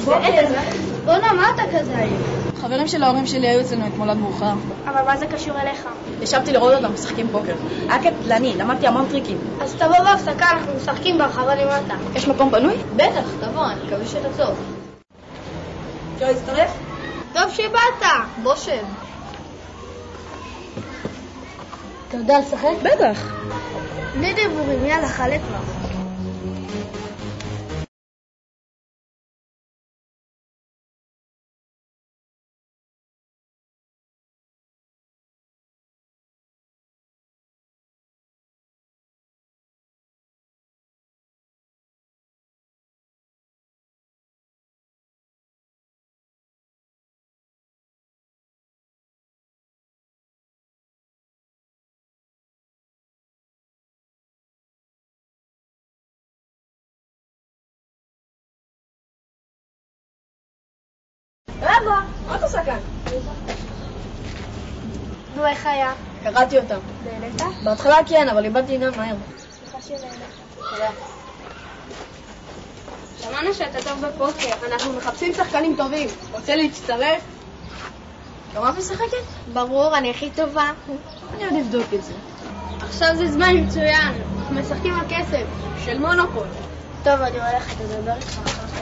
בונה, מה אתה כזה היום? חברים של ההורים שלי היו אצלנו אתמול עד מאוחר. אבל מה זה קשור אליך? ישבתי לראות אותם משחקים פוקר. היה קטלני, למדתי המון טריקים. אז תבוא בהפסקה, אנחנו משחקים ברחבה למטה. יש מקום פנוי? בטח, תבוא, אני מקווה שתצוף. אפשר להצטרף? טוב שבאת. בוא שב. אתה יודע לשחק? בטח. בלי דיבורים, יאללה, חלק כבר. רבא, מה אתה עושה כאן? נו, איך היה? קראתי אותם. נהנית? בהתחלה כן, אבל איבדתי עניין מהר. סליחה שנהנית. תודה. שמענו שאתה טוב בפוקר, אנחנו מחפשים שחקנים טובים. רוצה להצטרף? גם את משחקת? ברור, אני הכי טובה. אני עוד אבדוק את זה. עכשיו זה זמן מצוין, אנחנו משחקים על כסף. של מונופול. טוב, אני הולכת לדבר איתך אחר כך.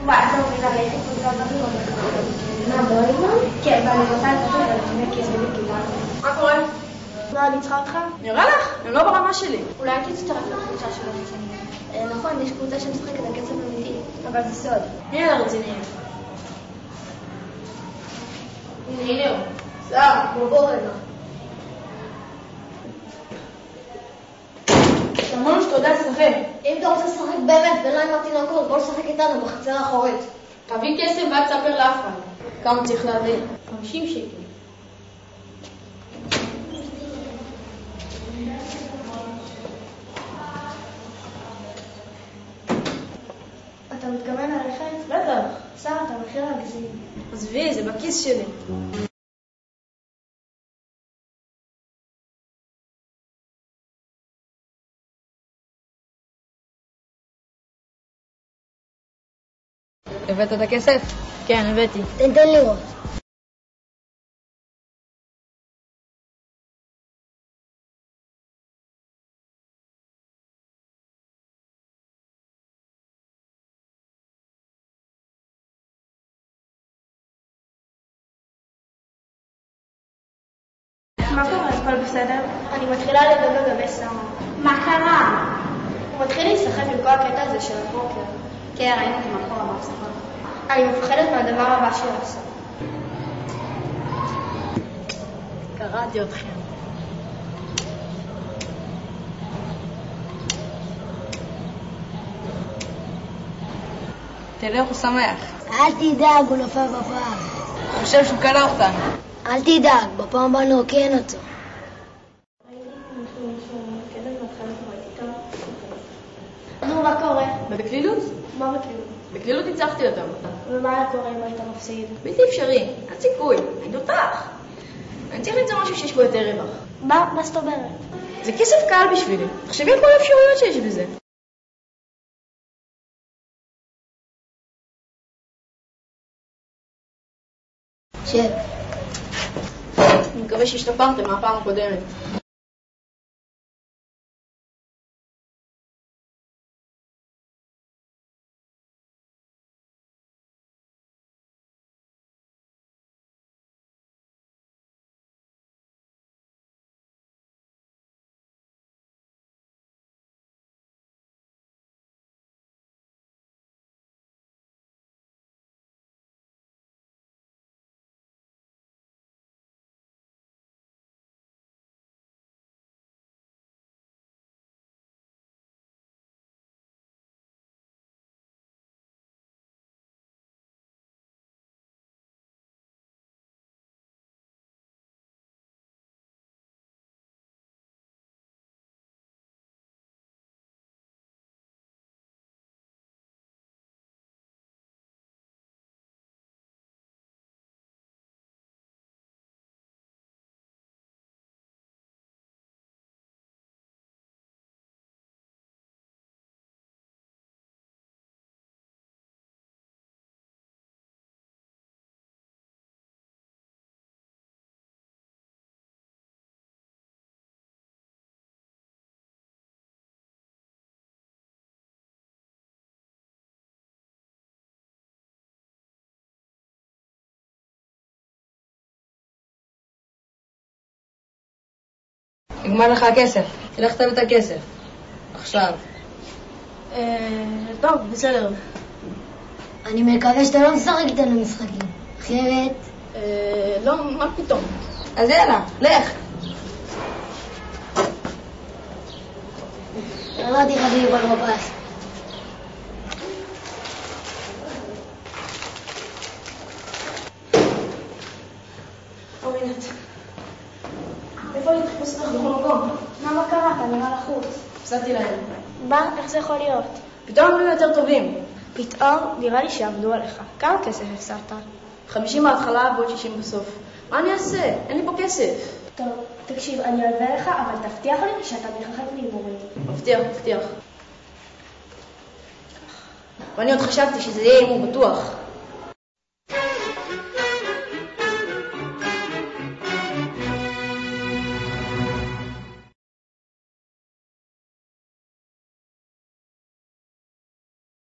Guarda, veramente כן, ואני רוצה לתת את כסף בכיתה. מה קורה? מה, אני צריכה אותך? נראה לך? הם לא ברמה שלי. אולי תצטרף לקבוצה של הרציניים. נכון, יש קבוצה שמשחקת על כסף אמיתי, אבל זה סוד. מי אלה הרציניים? הנה הוא. בוא רגע. אמרנו שאתה יודע לשחק. אם אתה רוצה לשחק באמת ולא עם התינוקות, בוא לשחק איתנו בחצר האחורית. תביא כסף ואל תספר לאף אחד. כמה צריך להביא? 50 שקל. אתה מתכוון ללכת? בטח. שר, אתה מחיר להגזים. עזבי, זה בכיס שלי. הבאת את הכסף? כן, הבאתי. תן לראות. מה קורה? הכל בסדר? אני מתחילה לדבר לגבי סמה. מה קרה? הוא מתחיל להיסחף עם כל הקטע הזה של הפוקר. כן, ראינו אותי מאחורה מהפסקה. אני מפחדת מהדבר הבא שהוא עושה. קראתי אתכם. תראה, הוא שמח. אל תדאג, הוא נופל בפעם. הוא חושב שהוא קנה אותנו. אל תדאג, בפעם הבאה נרוקן אותו. נו, מה קורה? ובקלילות? מה בקלילות? בקלילות ניצחתי אותם. ומה היה קורה אם היית מפסיד? בלתי אפשרי, אין סיכוי, אני דותח. אני צריך למצוא משהו שיש בו יותר רווח. מה זאת אומרת? זה כסף קל בשבילי. תחשבי על כל האפשרויות שיש בזה. שב. אני מקווה שהשתפרתם מהפעם הקודמת. נגמר לך הכסף. תלך תביא את הכסף. עכשיו. טוב, בסדר. אני מקווה שאתה לא משחק איתנו משחקים. אחרת... לא, מה פתאום? אז יאללה, לך. אמרתי לך ביובל מבס. אורינת, איפה אני תחפש אותך בכל מקום? מה קרה? אתה נראה לחוץ. הפסדתי להם. מה? איך זה יכול להיות? פתאום הם יותר טובים. פתאום נראה לי שעבדו עליך. כמה כסף הפסדת? 50 בהתחלה ועוד 60 בסוף. מה אני אעשה? אין לי פה כסף. טוב, תקשיב, אני אלווה לך, אבל תבטיח לי שאתה מתרחק מהימורים. מבטיח, מבטיח. ואני עוד חשבתי שזה יהיה הימור בטוח.